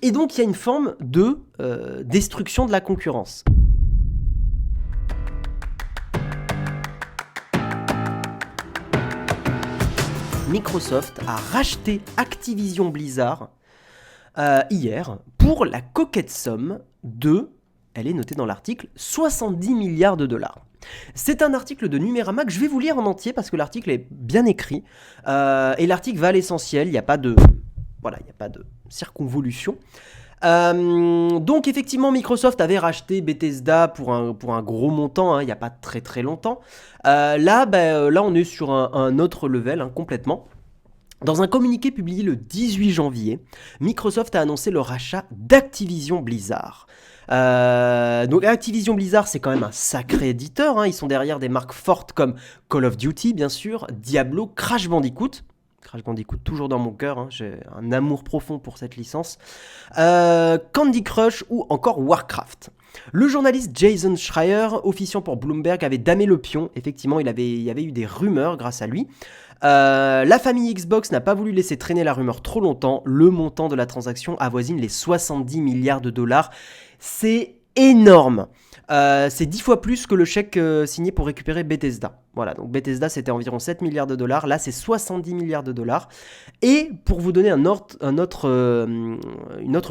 Et donc il y a une forme de destruction de la concurrence. Microsoft a racheté Activision Blizzard hier pour la coquette somme de, elle est notée dans l'article, 70 milliards de dollars. C'est un article de Numérama que je vais vous lire en entier parce que l'article est bien écrit et l'article va à l'essentiel, il n'y a pas de circonvolution. Donc effectivement Microsoft avait racheté Bethesda pour un gros montant, il n'y a pas très très longtemps. Là on est sur un autre level complètement. Dans un communiqué publié le 18 janvier, Microsoft a annoncé le rachat d'Activision Blizzard. Donc Activision Blizzard, c'est quand même un sacré éditeur, ils sont derrière des marques fortes comme Call of Duty bien sûr, Diablo, Crash Bandicoot toujours dans mon cœur, j'ai un amour profond pour cette licence, Candy Crush ou encore Warcraft. Le journaliste Jason Schreier, officiant pour Bloomberg, avait damé le pion. Effectivement, il y avait eu des rumeurs grâce à lui. La famille Xbox n'a pas voulu laisser traîner la rumeur trop longtemps. Le montant de la transaction avoisine les 70 milliards de dollars. C'est énorme. C'est 10 fois plus que le chèque signé pour récupérer Bethesda. Voilà, donc Bethesda c'était environ 7 milliards de dollars, là c'est 70 milliards de dollars. Et pour vous donner une autre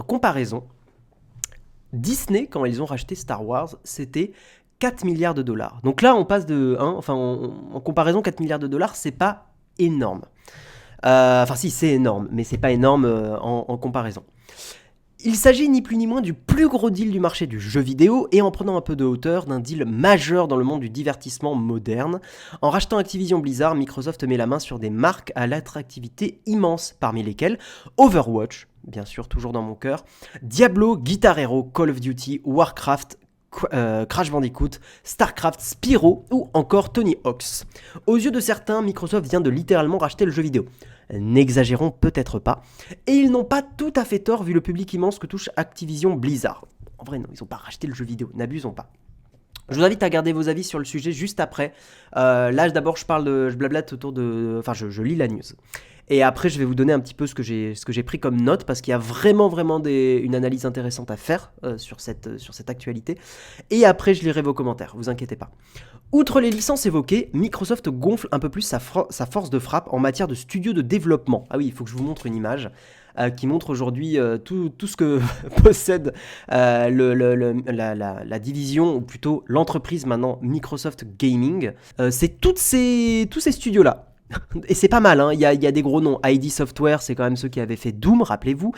comparaison, Disney, quand ils ont racheté Star Wars, c'était 4 milliards de dollars. Donc là on passe de... en comparaison, 4 milliards de dollars, c'est pas énorme. Enfin si, c'est énorme, mais c'est pas énorme en comparaison. Il s'agit ni plus ni moins du plus gros deal du marché du jeu vidéo et en prenant un peu de hauteur d'un deal majeur dans le monde du divertissement moderne. En rachetant Activision Blizzard, Microsoft met la main sur des marques à l'attractivité immense, parmi lesquelles Overwatch, bien sûr toujours dans mon cœur, Diablo, Guitar Hero, Call of Duty, Warcraft, Crash Bandicoot, Starcraft, Spyro ou encore Tony Hawk's. Aux yeux de certains, Microsoft vient de littéralement racheter le jeu vidéo. N'exagérons peut-être pas. Et ils n'ont pas tout à fait tort vu le public immense que touche Activision Blizzard. En vrai non, ils n'ont pas racheté le jeu vidéo, n'abusons pas. Je vous invite à garder vos avis sur le sujet juste après. Là d'abord je blablate autour de... Enfin je lis la news. Et après, je vais vous donner un petit peu ce que j'ai pris comme note, parce qu'il y a vraiment une analyse intéressante à faire sur cette actualité. Et après, je lirai vos commentaires, vous inquiétez pas. Outre les licences évoquées, Microsoft gonfle un peu plus sa force de frappe en matière de studios de développement. Ah oui, il faut que je vous montre une image qui montre aujourd'hui tout ce que possède la division, ou plutôt l'entreprise maintenant Microsoft Gaming. C'est tous ces studios-là. Et c'est pas mal, il y a des gros noms. ID Software, c'est quand même ceux qui avaient fait Doom, rappelez-vous.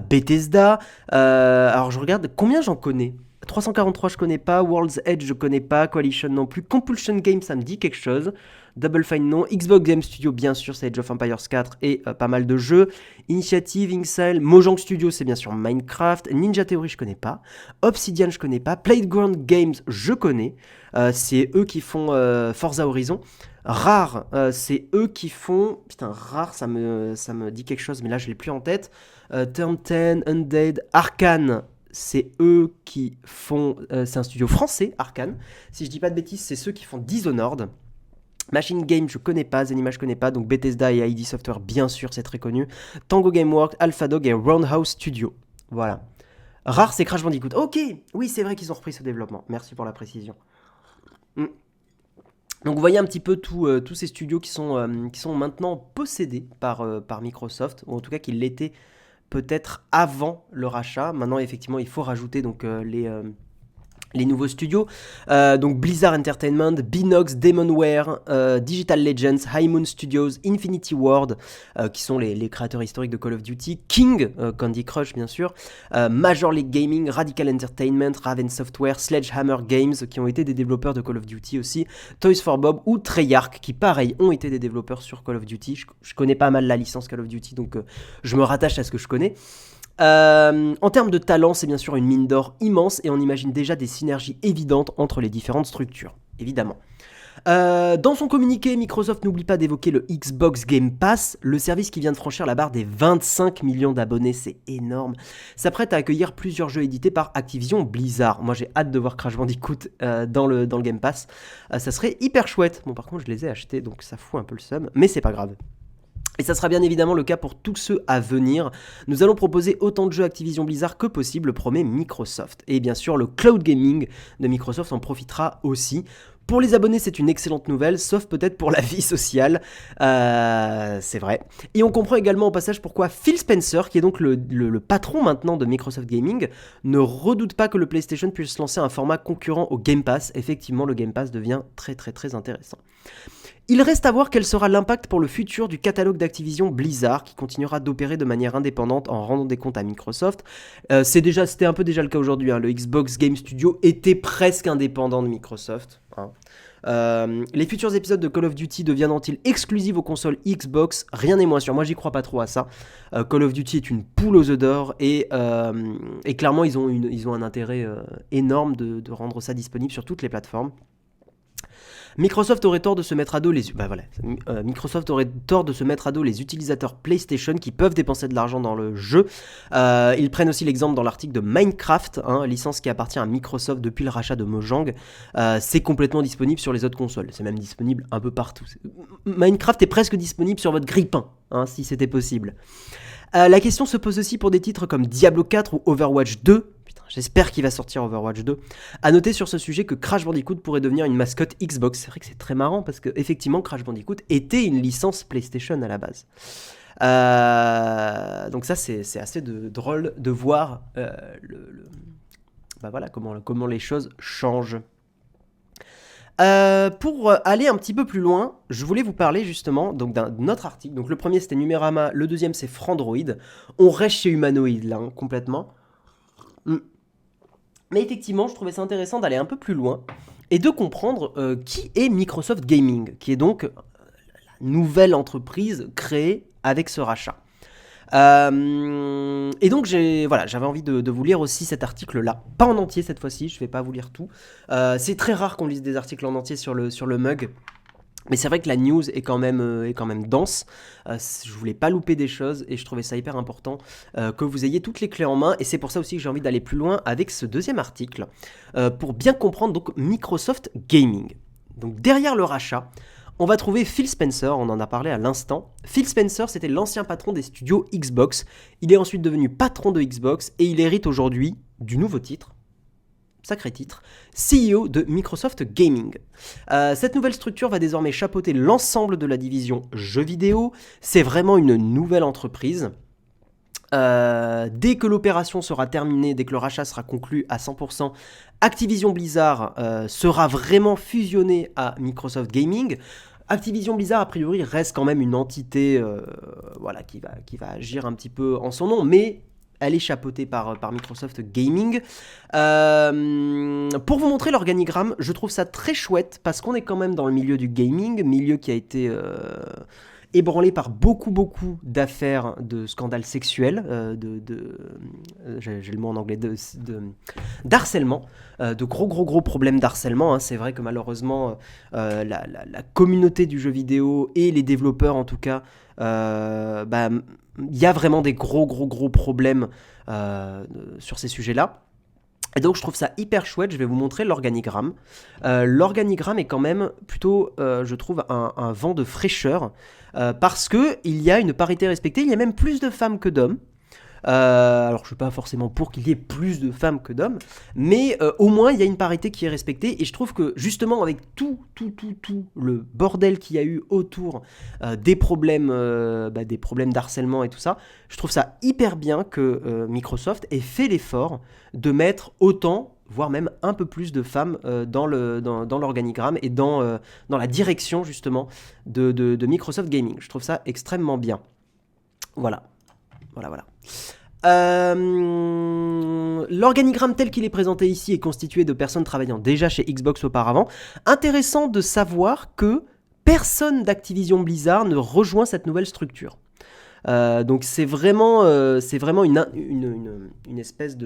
Bethesda. Alors je regarde, combien j'en connais ? 343 je connais pas, World's Edge je connais pas, Coalition non plus, Compulsion Games ça me dit quelque chose, Double Fine non, Xbox Game Studio bien sûr c'est Age of Empires 4 et pas mal de jeux, Initiative, Inxile, Mojang Studio c'est bien sûr Minecraft, Ninja Theory je connais pas, Obsidian je connais pas, Playground Games je connais, c'est eux qui font Forza Horizon. Rare, c'est eux qui font... Putain, Rare, ça me dit quelque chose, mais là, je l'ai plus en tête. Turn 10, Undead, Arkane, c'est eux qui font... c'est un studio français, Arkane. Si je dis pas de bêtises, c'est ceux qui font Dishonored. Machine Game, je connais pas, Zenima, je connais pas, donc Bethesda et ID Software, bien sûr, c'est très connu. Tango Gameworks, AlphaDog et Roundhouse Studio. Voilà. Rare, c'est Crash Bandicoot. Ok, oui, c'est vrai qu'ils ont repris ce développement. Merci pour la précision. Donc vous voyez un petit peu tous ces studios qui sont maintenant possédés par Microsoft, ou en tout cas qui l'étaient peut-être avant le rachat. Maintenant effectivement il faut rajouter donc les nouveaux studios, donc Blizzard Entertainment, Binox, Demonware, Digital Legends, High Moon Studios, Infinity Ward, qui sont les créateurs historiques de Call of Duty, King, Candy Crush bien sûr, Major League Gaming, Radical Entertainment, Raven Software, Sledgehammer Games, qui ont été des développeurs de Call of Duty aussi, Toys for Bob ou Treyarch, qui pareil ont été des développeurs sur Call of Duty. Je connais pas mal la licence Call of Duty, donc je me rattache à ce que je connais. En termes de talent, c'est bien sûr une mine d'or immense et on imagine déjà des synergies évidentes entre les différentes structures, évidemment. Dans son communiqué, Microsoft n'oublie pas d'évoquer le Xbox Game Pass, le service qui vient de franchir la barre des 25 millions d'abonnés, c'est énorme. S'apprête à accueillir plusieurs jeux édités par Activision Blizzard. Moi j'ai hâte de voir Crash Bandicoot dans le Game Pass, ça serait hyper chouette. Bon par contre je les ai achetés donc ça fout un peu le seum, mais c'est pas grave. Et ça sera bien évidemment le cas pour tous ceux à venir. Nous allons proposer autant de jeux Activision Blizzard que possible, promet Microsoft. Et bien sûr, le cloud gaming de Microsoft en profitera aussi. Pour les abonnés, c'est une excellente nouvelle, sauf peut-être pour la vie sociale, c'est vrai. Et on comprend également au passage pourquoi Phil Spencer, qui est donc le patron maintenant de Microsoft Gaming, ne redoute pas que le PlayStation puisse lancer un format concurrent au Game Pass. Effectivement, le Game Pass devient très très très intéressant. Il reste à voir quel sera l'impact pour le futur du catalogue d'Activision Blizzard, qui continuera d'opérer de manière indépendante en rendant des comptes à Microsoft. C'était un peu déjà le cas aujourd'hui, hein. Le Xbox Game Studio était presque indépendant de Microsoft, hein. Les futurs épisodes de Call of Duty deviendront-ils exclusifs aux consoles Xbox? Rien n'est moins sûr. Moi, j'y crois pas trop à ça. Call of Duty est une poule aux œufs d'or et clairement, ils ont un intérêt énorme de rendre ça disponible sur toutes les plateformes. Microsoft aurait tort de se mettre à dos Microsoft aurait tort de se mettre à dos les utilisateurs PlayStation qui peuvent dépenser de l'argent dans le jeu. Ils prennent aussi l'exemple dans l'article de Minecraft, hein, licence qui appartient à Microsoft depuis le rachat de Mojang. C'est complètement disponible sur les autres consoles. C'est même disponible un peu partout. Minecraft est presque disponible sur votre grille-pain, hein, si c'était possible. La question se pose aussi pour des titres comme Diablo 4 ou Overwatch 2. Putain, j'espère qu'il va sortir Overwatch 2. A noter sur ce sujet que Crash Bandicoot pourrait devenir une mascotte Xbox. C'est vrai que c'est très marrant parce que effectivement Crash Bandicoot était une licence PlayStation à la base. Donc ça c'est assez drôle de voir comment les choses changent. Pour aller un petit peu plus loin, je voulais vous parler justement donc d'un autre article. Donc le premier c'était Numérama, le deuxième c'est Frandroid. On reste chez Humanoid là, hein, complètement. Mais effectivement, je trouvais ça intéressant d'aller un peu plus loin et de comprendre qui est Microsoft Gaming, qui est donc la nouvelle entreprise créée avec ce rachat. Et donc j'avais envie de vous lire aussi cet article-là, pas en entier cette fois-ci, je vais pas vous lire tout. C'est très rare qu'on lise des articles en entier sur le mug, mais c'est vrai que la news est quand même dense. Je voulais pas louper des choses et je trouvais ça hyper important que vous ayez toutes les clés en main, et c'est pour ça aussi que j'ai envie d'aller plus loin avec ce deuxième article pour bien comprendre donc Microsoft Gaming. Donc derrière le rachat, on va trouver Phil Spencer, on en a parlé à l'instant. Phil Spencer, c'était l'ancien patron des studios Xbox. Il est ensuite devenu patron de Xbox et il hérite aujourd'hui du nouveau titre, sacré titre, CEO de Microsoft Gaming. Cette nouvelle structure va désormais chapeauter l'ensemble de la division jeux vidéo. C'est vraiment une nouvelle entreprise. Dès que l'opération sera terminée, dès que le rachat sera conclu à 100%, Activision Blizzard sera vraiment fusionné à Microsoft Gaming. Activision Blizzard, a priori, reste quand même une entité qui va agir un petit peu en son nom, mais elle est chapeautée par Microsoft Gaming. Pour vous montrer l'organigramme, je trouve ça très chouette, parce qu'on est quand même dans le milieu du gaming, milieu qui a été ébranlé par beaucoup d'affaires de scandales sexuels, j'ai le mot en anglais, d'harcèlement, de gros problèmes d'harcèlement, hein. C'est vrai que malheureusement, la communauté du jeu vidéo et les développeurs en tout cas, il y a vraiment des gros problèmes sur ces sujets-là. Et donc je trouve ça hyper chouette, je vais vous montrer l'organigramme. L'organigramme est quand même plutôt, je trouve, un vent de fraîcheur, parce qu'il y a une parité respectée, il y a même plus de femmes que d'hommes. Alors je suis pas forcément pour qu'il y ait plus de femmes que d'hommes, mais au moins il y a une parité qui est respectée, et je trouve que justement avec tout le bordel qu'il y a eu autour des problèmes d'harcèlement et tout ça, je trouve ça hyper bien que Microsoft ait fait l'effort de mettre autant, voire même un peu plus de femmes dans l'organigramme et dans la direction justement de Microsoft Gaming. Je trouve ça extrêmement bien. Voilà. L'organigramme tel qu'il est présenté ici est constitué de personnes travaillant déjà chez Xbox auparavant. Intéressant de savoir que personne d'Activision Blizzard ne rejoint cette nouvelle structure. Donc c'est vraiment une espèce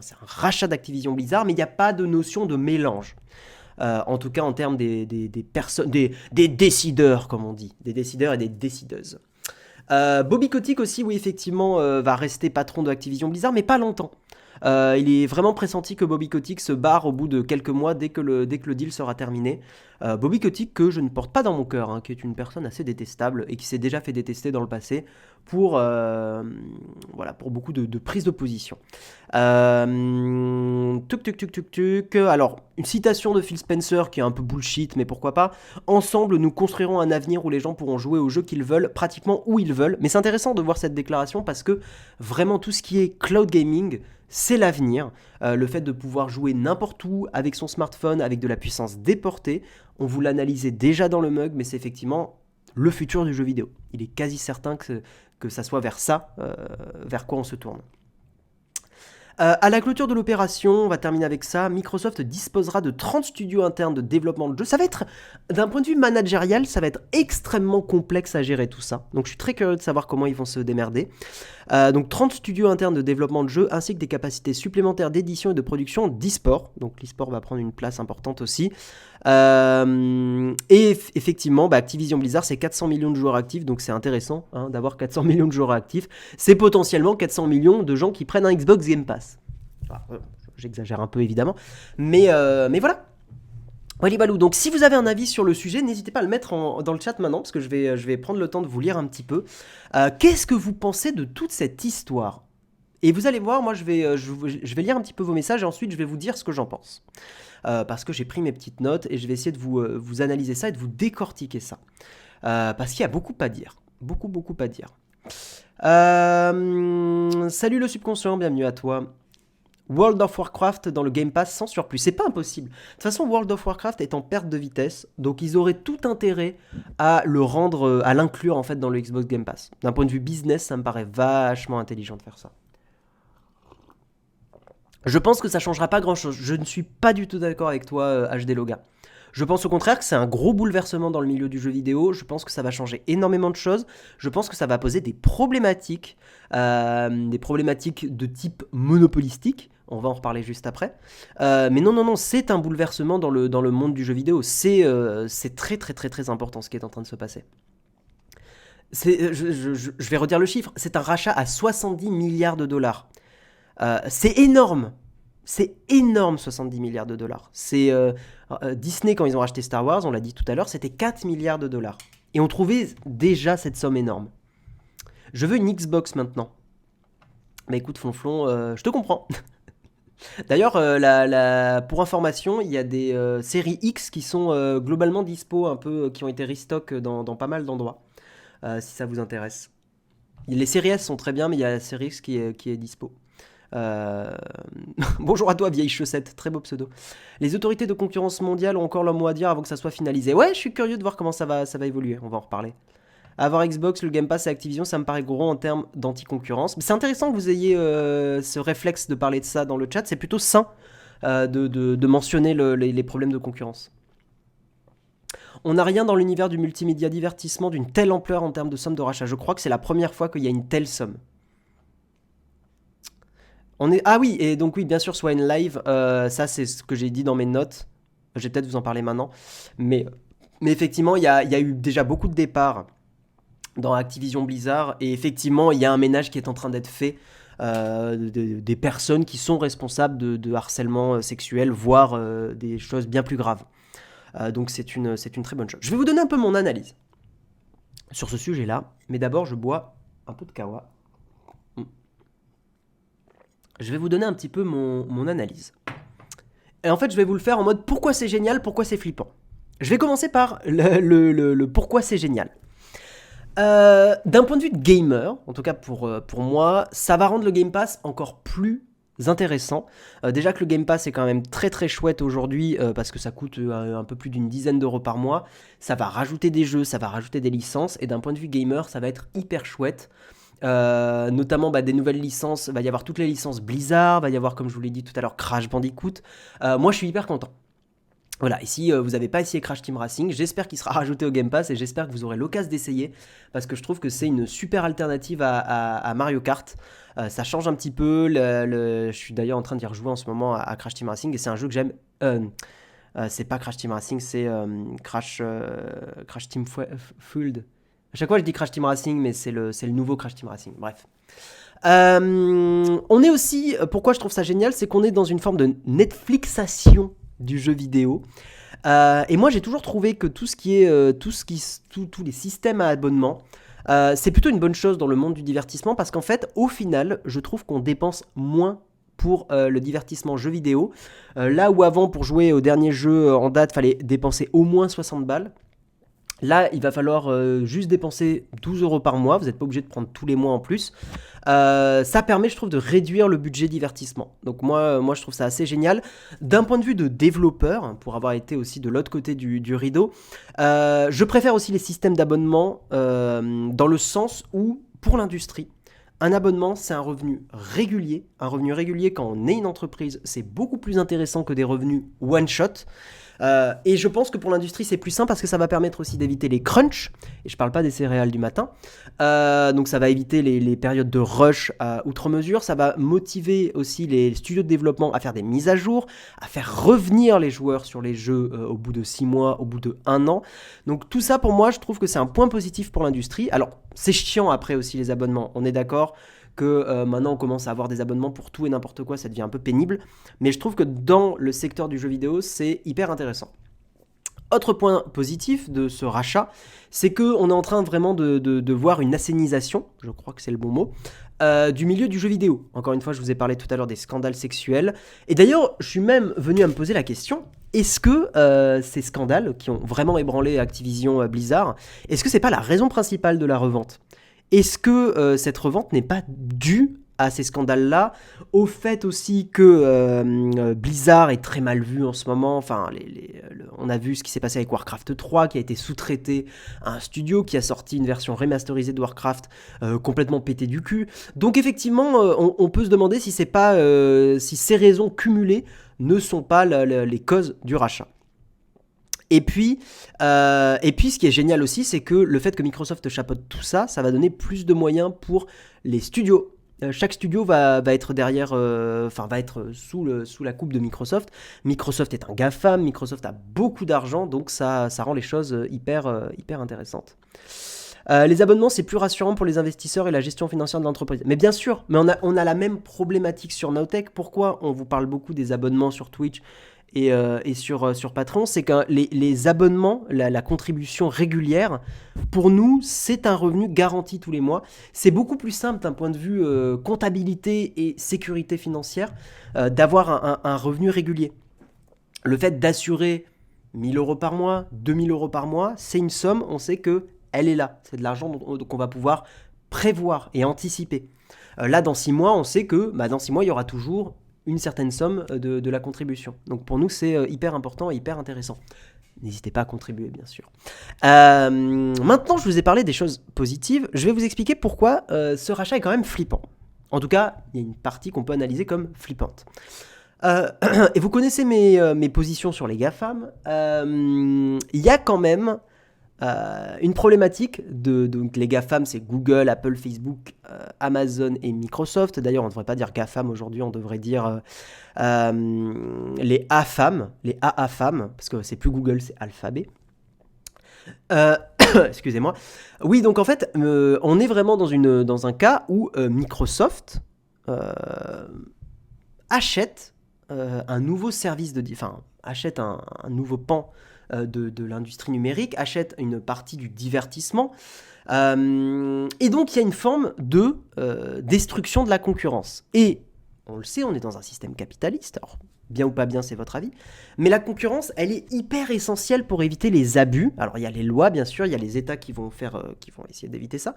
c'est un rachat d'Activision Blizzard, mais il n'y a pas de notion de mélange. En tout cas en termes des personnes, des décideurs, comme on dit, des décideurs et des décideuses. Bobby Kotick aussi, oui, effectivement, va rester patron de Activision Blizzard, mais pas longtemps. Il est vraiment pressenti que Bobby Kotick se barre au bout de quelques mois dès que le deal sera terminé. Bobby Kotick, que je ne porte pas dans mon cœur, hein, qui est une personne assez détestable et qui s'est déjà fait détester dans le passé pour, voilà, pour beaucoup de prises de position. Alors, une citation de Phil Spencer qui est un peu bullshit, mais pourquoi pas. Ensemble, nous construirons un avenir où les gens pourront jouer aux jeux qu'ils veulent, pratiquement où ils veulent. Mais c'est intéressant de voir cette déclaration parce que vraiment tout ce qui est cloud gaming, c'est l'avenir. Le fait de pouvoir jouer n'importe où avec son smartphone, avec de la puissance déportée, on vous l'analysait déjà dans le mug, mais c'est effectivement le futur du jeu vidéo. Il est quasi certain que ça soit vers ça, vers quoi on se tourne. À la clôture de l'opération, on va terminer avec ça, Microsoft disposera de 30 studios internes de développement de jeux. Ça va être, d'un point de vue managérial, ça va être extrêmement complexe à gérer tout ça. Donc je suis très curieux de savoir comment ils vont se démerder. Donc 30 studios internes de développement de jeux, ainsi que des capacités supplémentaires d'édition et de production d'e-sport. Donc l'e-sport va prendre une place importante aussi. Et effectivement, Activision Blizzard, c'est 400 millions de joueurs actifs, donc c'est intéressant d'avoir 400 millions de joueurs actifs. C'est potentiellement 400 millions de gens qui prennent un Xbox Game Pass. Enfin, j'exagère un peu évidemment, mais voilà. Wallibalou. Donc si vous avez un avis sur le sujet, n'hésitez pas à le mettre dans le chat maintenant, parce que je vais prendre le temps de vous lire un petit peu. Qu'est-ce que vous pensez de toute cette histoire ? Et vous allez voir, moi je vais lire un petit peu vos messages et ensuite je vais vous dire ce que j'en pense. Parce que j'ai pris mes petites notes et je vais essayer de vous analyser ça et de vous décortiquer ça. Parce qu'il y a beaucoup à dire. Beaucoup à dire. Salut le subconscient, bienvenue à toi. World of Warcraft dans le Game Pass sans surplus, c'est pas impossible. De toute façon, World of Warcraft est en perte de vitesse, donc ils auraient tout intérêt à le rendre, à l'inclure en fait dans le Xbox Game Pass. D'un point de vue business, ça me paraît vachement intelligent de faire ça. Je pense que ça changera pas grand chose. Je ne suis pas du tout d'accord avec toi, HD Loga. Je pense au contraire que c'est un gros bouleversement dans le milieu du jeu vidéo. Je pense que ça va changer énormément de choses. Je pense que ça va poser des problématiques de type monopolistique. On va en reparler juste après. Mais non, c'est un bouleversement dans le monde du jeu vidéo. C'est très important ce qui est en train de se passer. Je vais redire le chiffre. C'est un rachat à 70 milliards de dollars. C'est énorme. C'est énorme, 70 milliards de dollars. C'est Disney, quand ils ont racheté Star Wars, on l'a dit tout à l'heure, c'était 4 milliards de dollars. Et on trouvait déjà cette somme énorme. Je veux une Xbox maintenant. Bah écoute, Flonflon, je te comprends. D'ailleurs, pour information, il y a des séries X qui sont globalement dispo, un peu, qui ont été restock dans pas mal d'endroits, si ça vous intéresse. Les séries S sont très bien, mais il y a la série X qui est dispo. Bonjour à toi, vieille chaussette, très beau pseudo. Les autorités de concurrence mondiale ont encore leur mot à dire avant que ça soit finalisé. Ouais, je suis curieux de voir comment ça va évoluer, on va en reparler. Avoir Xbox, le Game Pass et Activision, ça me paraît gros en termes d'anti-concurrence. Mais c'est intéressant que vous ayez ce réflexe de parler de ça dans le chat, c'est plutôt sain de mentionner les problèmes de concurrence. On n'a rien dans l'univers du multimédia divertissement d'une telle ampleur en termes de somme de rachat. Je crois que c'est la première fois qu'il y a une telle somme. Ah oui, et donc oui, bien sûr, Swine Live, ça c'est ce que j'ai dit dans mes notes. Je vais peut-être vous en parler maintenant. Mais effectivement, il y a eu déjà beaucoup de départs dans Activision Blizzard. Et effectivement, il y a un ménage qui est en train d'être fait des personnes qui sont responsables de harcèlement sexuel, voire des choses bien plus graves. Donc c'est une très bonne chose. Je vais vous donner un peu mon analyse sur ce sujet-là. Mais d'abord, je bois un peu de kawa. Je vais vous donner un petit peu mon analyse. Et en fait, je vais vous le faire en mode pourquoi c'est génial, pourquoi c'est flippant. Je vais commencer par le pourquoi c'est génial. D'un point de vue de gamer, en tout cas pour moi, ça va rendre le Game Pass encore plus intéressant. Déjà que le Game Pass est quand même très chouette aujourd'hui parce que ça coûte un peu plus d'une dizaine d'euros par mois. Ça va rajouter des jeux, ça va rajouter des licences. Et d'un point de vue gamer, ça va être hyper chouette. Notamment des nouvelles licences, va y avoir toutes les licences Blizzard, va y avoir comme je vous l'ai dit tout à l'heure Crash Bandicoot. Moi je suis hyper content. Voilà, et si vous n'avez pas essayé Crash Team Racing, j'espère qu'il sera rajouté au Game Pass et j'espère que vous aurez l'occasion d'essayer parce que je trouve que c'est une super alternative à Mario Kart. Ça change un petit peu, je suis d'ailleurs en train d'y rejouer en ce moment à Crash Team Racing et c'est un jeu que j'aime. C'est pas Crash Team Racing, c'est Crash Team Field. À chaque fois, je dis Crash Team Racing, mais c'est le nouveau Crash Team Racing. Bref. On est aussi... Pourquoi je trouve ça génial, c'est qu'on est dans une forme de Netflixation du jeu vidéo. Et moi, j'ai toujours trouvé que tout ce qui est, tous les systèmes à abonnement, c'est plutôt une bonne chose dans le monde du divertissement parce qu'en fait, au final, je trouve qu'on dépense moins pour le divertissement jeu vidéo. Là où avant, pour jouer au dernier jeu en date, fallait dépenser au moins 60 balles. Là, il va falloir juste dépenser 12 € par mois. Vous n'êtes pas obligé de prendre tous les mois en plus. Ça permet, je trouve, de réduire le budget divertissement. Donc moi, je trouve ça assez génial. D'un point de vue de développeur, pour avoir été aussi de l'autre côté du rideau, je préfère aussi les systèmes d'abonnement dans le sens où, pour l'industrie, un abonnement, c'est un revenu régulier. Un revenu régulier, quand on est une entreprise, c'est beaucoup plus intéressant que des revenus one-shot. Et je pense que pour l'industrie, c'est plus simple parce que ça va permettre aussi d'éviter les crunchs. Et je parle pas des céréales du matin. Donc ça va éviter les périodes de rush à outre mesure. Ça va motiver aussi les studios de développement à faire des mises à jour, à faire revenir les joueurs sur les jeux au bout de 6 mois, au bout de 1 an. Donc tout ça, pour moi, je trouve que c'est un point positif pour l'industrie. Alors, c'est chiant après aussi les abonnements. On est d'accord que maintenant on commence à avoir des abonnements pour tout et n'importe quoi, ça devient un peu pénible. Mais je trouve que dans le secteur du jeu vidéo, c'est hyper intéressant. Autre point positif de ce rachat, c'est qu'on est en train vraiment de voir une assainisation, je crois que c'est le bon mot, du milieu du jeu vidéo. Encore une fois, je vous ai parlé tout à l'heure des scandales sexuels. Et d'ailleurs, je suis même venu à me poser la question, est-ce que ces scandales qui ont vraiment ébranlé Activision Blizzard, est-ce que c'est pas la raison principale de la revente ? Est-ce que cette revente n'est pas due à ces scandales-là, au fait aussi que Blizzard est très mal vu en ce moment. Enfin, on a vu ce qui s'est passé avec Warcraft 3, qui a été sous-traité à un studio qui a sorti une version remasterisée de Warcraft complètement pétée du cul. Donc effectivement, on peut se demander si c'est pas, si ces raisons cumulées ne sont pas les causes du rachat. Et puis, ce qui est génial aussi, c'est que le fait que Microsoft chapeaute tout ça, ça va donner plus de moyens pour les studios. Chaque studio va être derrière, va être sous la coupe de Microsoft. Microsoft est un GAFAM, Microsoft a beaucoup d'argent, donc ça rend les choses hyper intéressantes. Les abonnements, c'est plus rassurant pour les investisseurs et la gestion financière de l'entreprise. Mais bien sûr, mais on a la même problématique sur Nowtech. Pourquoi on vous parle beaucoup des abonnements sur Twitch et sur Patreon, c'est que les abonnements, la contribution régulière, pour nous, c'est un revenu garanti tous les mois. C'est beaucoup plus simple d'un point de vue comptabilité et sécurité financière d'avoir un revenu régulier. Le fait d'assurer 1 000 € par mois, 2 000 € par mois, c'est une somme, on sait qu'elle est là. C'est de l'argent qu'on va pouvoir prévoir et anticiper. Là, dans 6 mois, on sait que dans 6 mois, il y aura toujours une certaine somme de la contribution. Donc pour nous, c'est hyper important et hyper intéressant. N'hésitez pas à contribuer, bien sûr. Maintenant, je vous ai parlé des choses positives. Je vais vous expliquer pourquoi ce rachat est quand même flippant. En tout cas, il y a une partie qu'on peut analyser comme flippante. Et vous connaissez mes positions sur les GAFAM. Il y a quand même une problématique donc les GAFAM, c'est Google, Apple, Facebook, Amazon et Microsoft. D'ailleurs, on ne devrait pas dire GAFAM aujourd'hui, on devrait dire les AFAM, les AAFAM, parce que c'est plus Google, c'est Alphabet. Excusez-moi. Oui, donc en fait, on est vraiment dans un cas où Microsoft achète un nouveau service achète un nouveau pan de l'industrie numérique, achète une partie du divertissement. Et donc, il y a une forme de destruction de la concurrence. Et on le sait, on est dans un système capitaliste. Alors, bien ou pas bien, c'est votre avis. Mais la concurrence, elle est hyper essentielle pour éviter les abus. Alors, il y a les lois, bien sûr, il y a les États qui vont essayer d'éviter ça.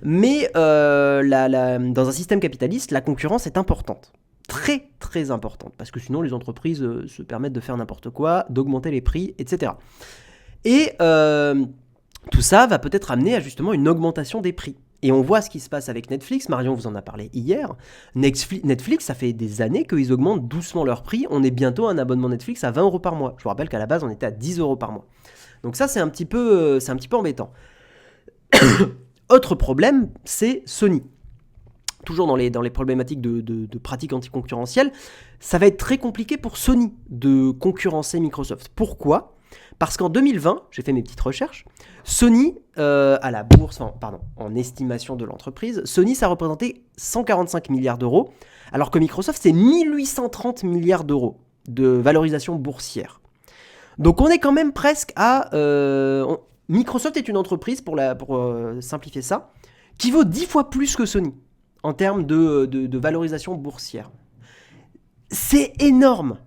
Mais dans un système capitaliste, la concurrence est importante. Très très importante, parce que sinon les entreprises se permettent de faire n'importe quoi, d'augmenter les prix, etc. Et tout ça va peut-être amener à justement une augmentation des prix. Et on voit ce qui se passe avec Netflix, Marion vous en a parlé hier. Netflix, ça fait des années qu'ils augmentent doucement leur prix, on est bientôt à un abonnement Netflix à 20 € par mois. Je vous rappelle qu'à la base on était à 10 € par mois. Donc ça c'est un petit peu embêtant. Autre problème, c'est Sony. Toujours dans les problématiques de pratiques anticoncurrentielles, ça va être très compliqué pour Sony de concurrencer Microsoft. Pourquoi ? Parce qu'en 2020, j'ai fait mes petites recherches, Sony, à la bourse, en estimation de l'entreprise, Sony, ça représentait 145 milliards d'euros, alors que Microsoft, c'est 1830 milliards d'euros de valorisation boursière. Donc on est quand même presque à... Microsoft est une entreprise, pour simplifier ça, qui vaut 10 fois plus que Sony en termes de valorisation boursière. C'est énorme.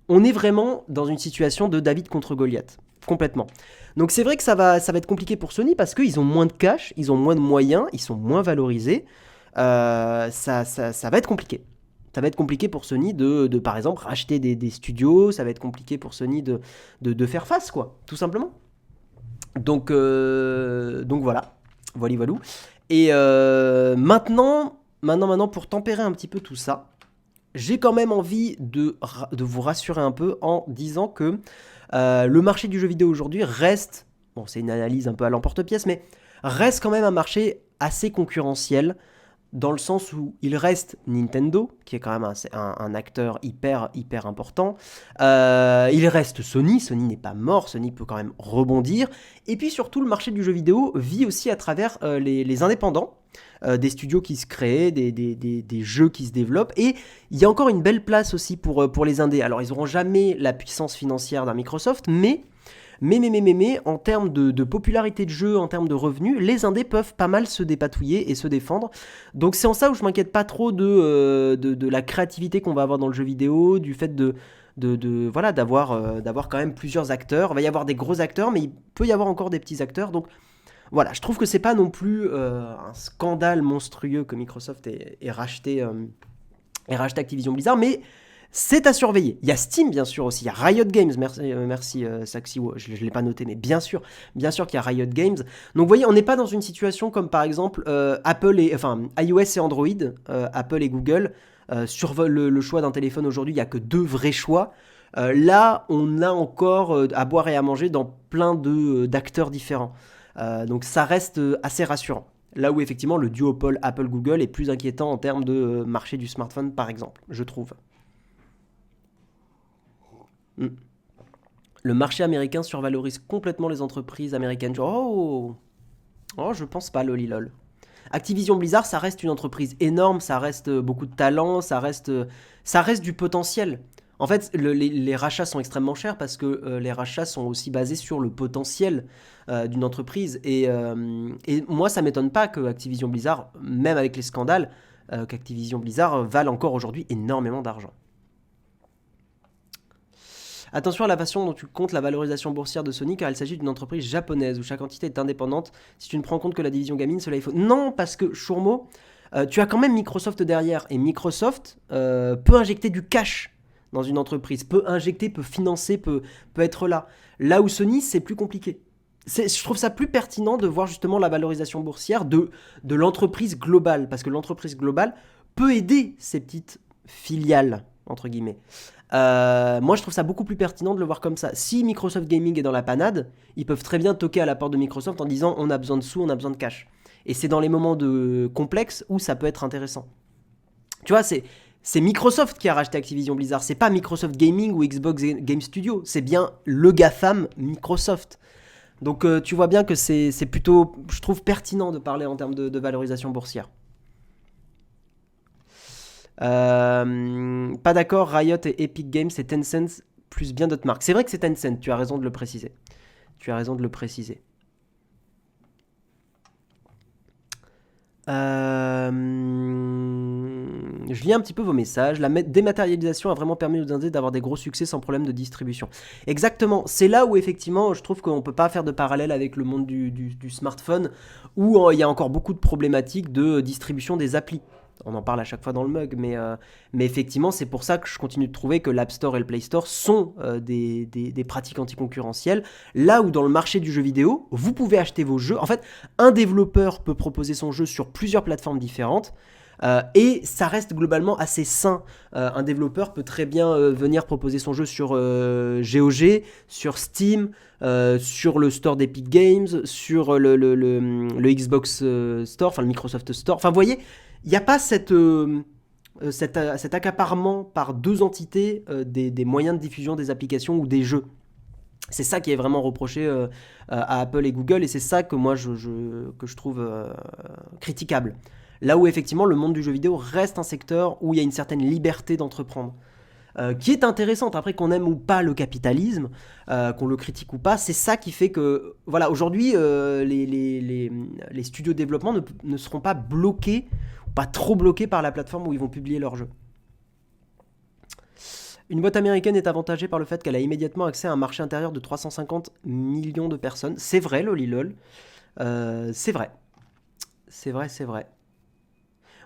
On est vraiment dans une situation de David contre Goliath, complètement. Donc c'est vrai que ça va être compliqué pour Sony parce qu'ils ont moins de cash, ils ont moins de moyens, ils sont moins valorisés. Ça va être compliqué. Ça va être compliqué pour Sony par exemple, racheter des studios. Ça va être compliqué pour Sony de faire face, quoi, tout simplement. Donc voilà. Voilou. Et maintenant, pour tempérer un petit peu tout ça, j'ai quand même envie de vous rassurer un peu en disant que le marché du jeu vidéo aujourd'hui reste, bon c'est une analyse un peu à l'emporte-pièce, mais reste quand même un marché assez concurrentiel, dans le sens où il reste Nintendo, qui est quand même un acteur hyper important. Il reste Sony n'est pas mort, Sony peut quand même rebondir. Et puis surtout, le marché du jeu vidéo vit aussi à travers les indépendants, des studios qui se créent, des jeux qui se développent. Et il y a encore une belle place aussi pour les indés. Alors ils n'auront jamais la puissance financière d'un Microsoft, mais en termes de popularité de jeu, en termes de revenus, les indés peuvent pas mal se dépatouiller et se défendre. Donc c'est en ça où je m'inquiète pas trop de la créativité qu'on va avoir dans le jeu vidéo, du fait voilà, d'avoir quand même plusieurs acteurs. Il va y avoir des gros acteurs, mais il peut y avoir encore des petits acteurs. Donc voilà, je trouve que c'est pas non plus un scandale monstrueux que Microsoft ait racheté Activision Blizzard, mais c'est à surveiller. Il y a Steam, bien sûr, aussi. Il y a Riot Games. Merci Saxi. Je ne l'ai pas noté, mais bien sûr qu'il y a Riot Games. Donc, vous voyez, on n'est pas dans une situation comme, par exemple, iOS et Android, Apple et Google. Sur le choix d'un téléphone aujourd'hui, il n'y a que 2 vrais choix. Là, on a encore à boire et à manger dans plein d'acteurs différents. Donc, ça reste assez rassurant. Là où, effectivement, le duopole Apple-Google est plus inquiétant en termes de marché du smartphone, par exemple, je trouve. Le marché américain survalorise complètement les entreprises américaines. Oh, je pense pas, lolilol. Activision Blizzard, ça reste une entreprise énorme, ça reste beaucoup de talent, ça reste du potentiel. En fait, les rachats sont extrêmement chers parce que les rachats sont aussi basés sur le potentiel d'une entreprise. Et moi, ça m'étonne pas que Activision Blizzard, même avec les scandales, qu'Activision Blizzard vale encore aujourd'hui énormément d'argent. Attention à la façon dont tu comptes la valorisation boursière de Sony, car il s'agit d'une entreprise japonaise où chaque entité est indépendante. Si tu ne prends compte que la division gaming, cela il faut... Non, parce que, Shourmo, tu as quand même Microsoft derrière. Et Microsoft peut injecter du cash dans une entreprise, peut financer, peut être là. Là où Sony, c'est plus compliqué. Je trouve ça plus pertinent de voir justement la valorisation boursière de l'entreprise globale, parce que l'entreprise globale peut aider ces petites filiales, entre guillemets. Moi je trouve ça beaucoup plus pertinent de le voir comme ça. Si Microsoft Gaming est dans la panade, ils peuvent très bien toquer à la porte de Microsoft en disant on a besoin de sous, on a besoin de cash. Et c'est dans les moments complexes où ça peut être intéressant. Tu vois, c'est Microsoft qui a racheté Activision Blizzard, c'est pas Microsoft Gaming ou Xbox Game Studio, c'est bien le GAFAM Microsoft. Donc tu vois bien que c'est plutôt, je trouve, pertinent de parler en termes de valorisation boursière. Pas d'accord, Riot et Epic Games, c'est Tencent plus bien d'autres marques. C'est vrai que c'est Tencent, tu as raison de le préciser. Je lis un petit peu vos messages. La dématérialisation a vraiment permis aux indés d'avoir des gros succès sans problème de distribution. Exactement, c'est là où effectivement je trouve qu'on ne peut pas faire de parallèle avec le monde du smartphone, où il y a encore beaucoup de problématiques de distribution des applis. On en parle à chaque fois dans le mug, mais effectivement, c'est pour ça que je continue de trouver que l'App Store et le Play Store sont des pratiques anticoncurrentielles. Là où dans le marché du jeu vidéo, vous pouvez acheter vos jeux. En fait, un développeur peut proposer son jeu sur plusieurs plateformes différentes. Et ça reste globalement assez sain. Un développeur peut très bien venir proposer son jeu sur GOG, sur Steam, sur le store d'Epic Games, sur le Xbox Store, enfin le Microsoft Store. Enfin, vous voyez, il n'y a pas cet accaparement par 2 entités des moyens de diffusion des applications ou des jeux. C'est ça qui est vraiment reproché à Apple et Google, et c'est ça que moi que je trouve critiquable. Là où effectivement le monde du jeu vidéo reste un secteur où il y a une certaine liberté d'entreprendre. qui est intéressante. Après, qu'on aime ou pas le capitalisme, qu'on le critique ou pas, c'est ça qui fait que, voilà, aujourd'hui, les studios de développement ne seront pas bloqués, pas trop bloqués par la plateforme où ils vont publier leurs jeux. Une boîte américaine est avantagée par le fait qu'elle a immédiatement accès à un marché intérieur de 350 millions de personnes. C'est vrai, lolilol. C'est vrai. C'est vrai, c'est vrai.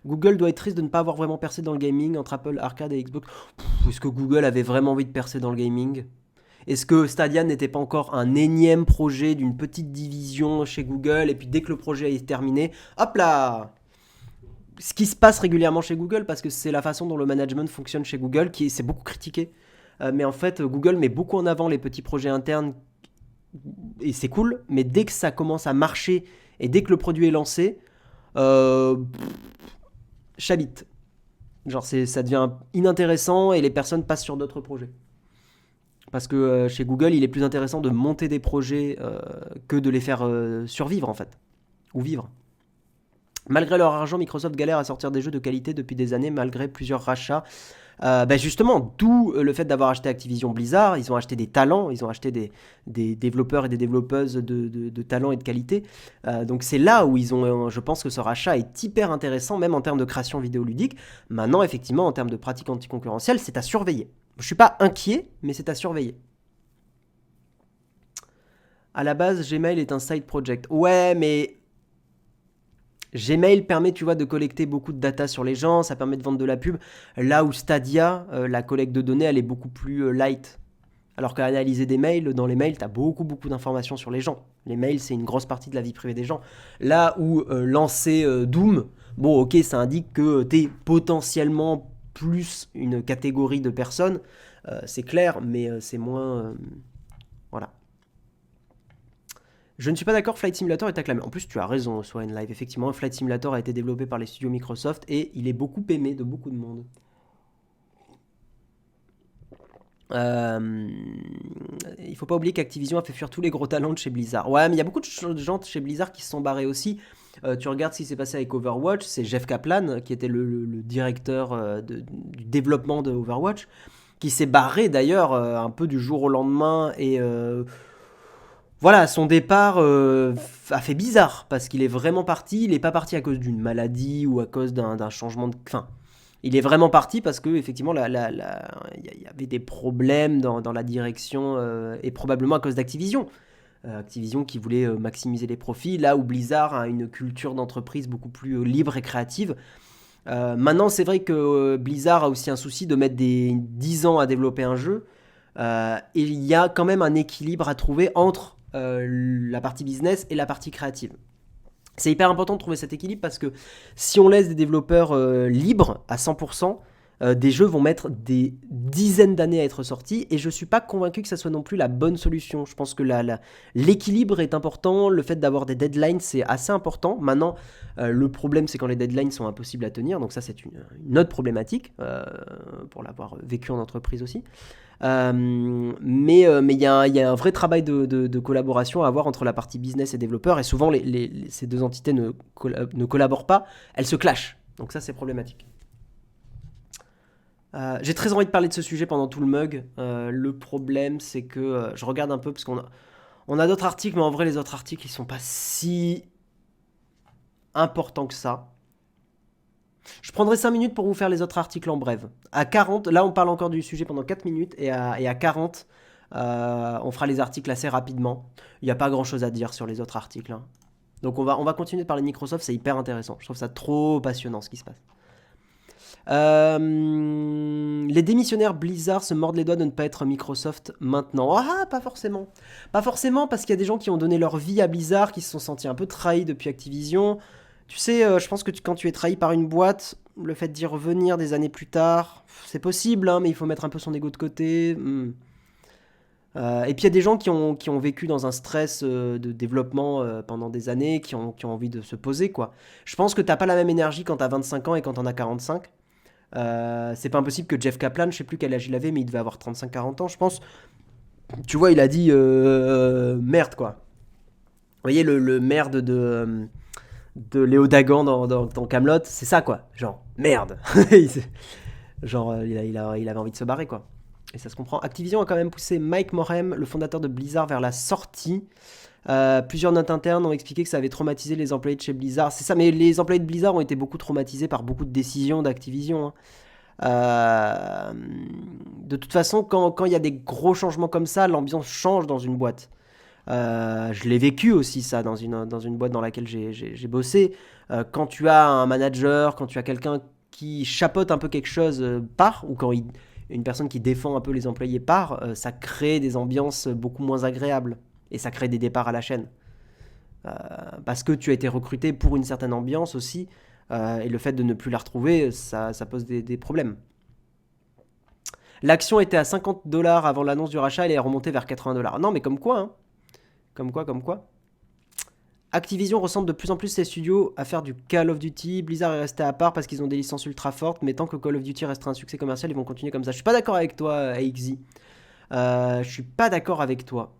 Google doit être triste de ne pas avoir vraiment percé dans le gaming entre Apple Arcade et Xbox. Est-ce que Google avait vraiment envie de percer dans le gaming? Est-ce que Stadia n'était pas encore un énième projet d'une petite division chez Google et puis dès que le projet est terminé, hop là, ce qui se passe régulièrement chez Google, parce que c'est la façon dont le management fonctionne chez Google, qui c'est beaucoup critiqué. Mais en fait, Google met beaucoup en avant les petits projets internes, et c'est cool, mais dès que ça commence à marcher, et dès que le produit est lancé, euh, chabite. Genre, ça devient inintéressant, et les personnes passent sur d'autres projets. Parce que chez Google, il est plus intéressant de monter des projets que de les faire survivre, en fait. Ou vivre. Malgré leur argent, Microsoft galère à sortir des jeux de qualité depuis des années, malgré plusieurs rachats. Justement, d'où le fait d'avoir acheté Activision Blizzard. Ils ont acheté des talents, ils ont acheté des développeurs et des développeuses de talents et de qualité. Donc c'est là où ils ont, je pense que ce rachat est hyper intéressant, même en termes de création vidéoludique. Maintenant, effectivement, en termes de pratique anticoncurrentielle, c'est à surveiller. Je suis pas inquiet, mais c'est à surveiller. À la base, Gmail est un side project. Ouais, mais Gmail permet, tu vois, de collecter beaucoup de data sur les gens, ça permet de vendre de la pub. Là où Stadia, la collecte de données, elle est beaucoup plus light. Alors qu'à analyser des mails, dans les mails, tu as beaucoup, beaucoup d'informations sur les gens. Les mails, c'est une grosse partie de la vie privée des gens. Là où lancer Doom, bon, ok, ça indique que tu es potentiellement plus une catégorie de personnes, c'est clair, mais c'est moins... voilà. Je ne suis pas d'accord, Flight Simulator est acclamé. En plus, tu as raison, soit Live. Effectivement, Flight Simulator a été développé par les studios Microsoft et il est beaucoup aimé de beaucoup de monde. Euh, il faut pas oublier qu'Activision a fait fuir tous les gros talents de chez Blizzard. Ouais, mais il y a beaucoup de gens de chez Blizzard qui se sont barrés aussi. Tu regardes ce qui s'est passé avec Overwatch, c'est Jeff Kaplan, qui était le directeur du développement de Overwatch, qui s'est barré d'ailleurs un peu du jour au lendemain et voilà, son départ a fait bizarre parce qu'il est vraiment parti. Il n'est pas parti à cause d'une maladie ou à cause d'un changement de. Enfin, il est vraiment parti parce que effectivement, il y avait des problèmes dans la direction et probablement à cause d'Activision. Activision qui voulait maximiser les profits, là où Blizzard a une culture d'entreprise beaucoup plus libre et créative. Maintenant, c'est vrai que Blizzard a aussi un souci de mettre des 10 ans à développer un jeu. Et il y a quand même un équilibre à trouver entre la partie business et la partie créative. C'est hyper important de trouver cet équilibre parce que si on laisse des développeurs libres à 100%, des jeux vont mettre des dizaines d'années à être sortis et je ne suis pas convaincu que ça soit non plus la bonne solution. Je pense que l'équilibre est important, le fait d'avoir des deadlines c'est assez important. Maintenant, le problème c'est quand les deadlines sont impossibles à tenir, donc ça c'est une autre problématique pour l'avoir vécu en entreprise aussi. Mais il y a un vrai travail de collaboration à avoir entre la partie business et développeur et souvent ces deux entités ne collaborent pas, elles se clashent. Donc ça c'est problématique. J'ai très envie de parler de ce sujet pendant tout le mug. Le problème, c'est que je regarde un peu parce on a d'autres articles, mais en vrai, les autres articles, ils sont pas si importants que ça. Je prendrai 5 minutes pour vous faire les autres articles en bref. À 40, là, on parle encore du sujet pendant 4 minutes, et à 40, on fera les articles assez rapidement. Il n'y a pas grand chose à dire sur les autres articles, hein. Donc, on va continuer de parler de Microsoft, c'est hyper intéressant. Je trouve ça trop passionnant ce qui se passe. Les démissionnaires Blizzard se mordent les doigts de ne pas être Microsoft maintenant. Ah, pas forcément. Pas forcément parce qu'il y a des gens qui ont donné leur vie à Blizzard, qui se sont sentis un peu trahis depuis Activision. Tu sais, je pense que quand tu es trahi par une boîte, le fait d'y revenir des années plus tard, c'est possible, hein, mais il faut mettre un peu son ego de côté. Et puis il y a des gens qui ont vécu dans un stress de développement pendant des années, qui ont envie de se poser, quoi. Je pense que t'as pas la même énergie quand t'as 25 ans et quand t'en as 45. C'est pas impossible que Jeff Kaplan, je sais plus quel âge il avait, mais il devait avoir 35-40 ans, je pense. Tu vois, il a dit merde, quoi. Vous voyez le merde de Léo Dagan dans Camelot, c'est ça, quoi. Genre, merde. Genre, il avait envie de se barrer, quoi. Et ça se comprend. Activision a quand même poussé Mike Morhaime, le fondateur de Blizzard, vers la sortie. Plusieurs notes internes ont expliqué que ça avait traumatisé les employés de chez Blizzard. C'est ça, mais les employés de Blizzard ont été beaucoup traumatisés par beaucoup de décisions d'Activision, hein. De toute façon, quand il y a des gros changements comme ça, l'ambiance change dans une boîte. Je l'ai vécu aussi, ça, dans une boîte dans laquelle j'ai bossé. Quand tu as un manager, quand tu as quelqu'un qui chapeaute un peu quelque chose part, ou quand une personne qui défend un peu les employés part, ça crée des ambiances beaucoup moins agréables. Et ça crée des départs à la chaîne. Parce que tu as été recruté pour une certaine ambiance aussi. Et le fait de ne plus la retrouver, ça pose des problèmes. L'action était à 50$ avant l'annonce du rachat, elle est remontée vers 80$. Non, mais comme quoi, hein. Comme quoi. Activision ressemble de plus en plus ses studios à faire du Call of Duty. Blizzard est resté à part parce qu'ils ont des licences ultra fortes, mais tant que Call of Duty restera un succès commercial, ils vont continuer comme ça. Je suis pas d'accord avec toi, AXZ. Je suis pas d'accord avec toi.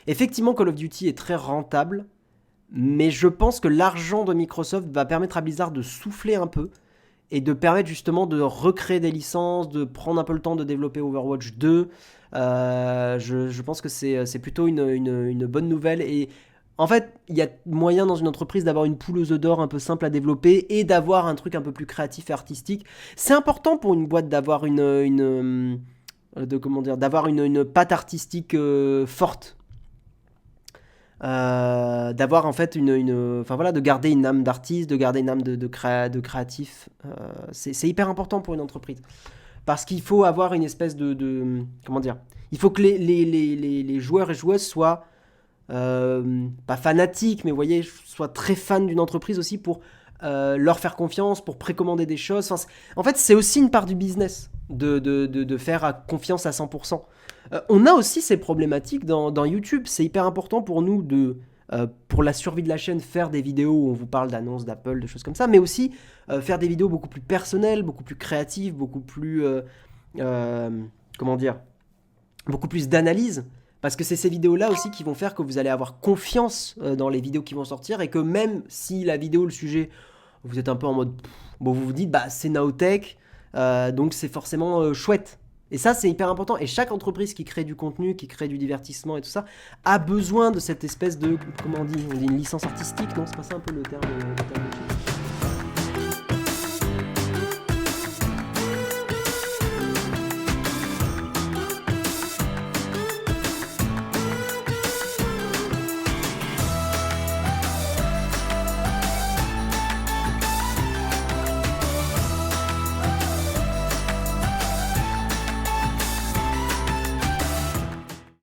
Effectivement, Call of Duty est très rentable, mais je pense que l'argent de Microsoft va permettre à Blizzard de souffler un peu et de permettre justement de recréer des licences, de prendre un peu le temps de développer Overwatch 2. Je pense que c'est plutôt une bonne nouvelle. Et en fait, il y a moyen dans une entreprise d'avoir une poule aux œufs d'or un peu simple à développer et d'avoir un truc un peu plus créatif et artistique. C'est important pour une boîte d'avoir d'avoir une patte artistique forte. D'avoir en fait enfin voilà, de garder une âme d'artiste, de garder une âme de créatif. C'est hyper important pour une entreprise. Parce qu'il faut avoir une espèce comment dire, il faut que les joueurs et joueuses soient pas fanatiques, mais vous voyez, soient très fans d'une entreprise aussi pour leur faire confiance, pour précommander des choses. Enfin, en fait, c'est aussi une part du business de faire confiance à 100%. On a aussi ces problématiques dans YouTube. C'est hyper important pour nous pour la survie de la chaîne, faire des vidéos où on vous parle d'annonces d'Apple, de choses comme ça, mais aussi faire des vidéos beaucoup plus personnelles, beaucoup plus créatives, beaucoup plus, comment dire, beaucoup plus d'analyse. Parce que c'est ces vidéos-là aussi qui vont faire que vous allez avoir confiance dans les vidéos qui vont sortir et que même si la vidéo, le sujet, vous êtes un peu en mode, bon, vous vous dites, bah c'est Nowtech, donc c'est forcément chouette. Et ça, c'est hyper important. Et chaque entreprise qui crée du contenu, qui crée du divertissement et tout ça, a besoin de cette espèce de, comment on dit une licence artistique, non? C'est pas ça un peu le terme.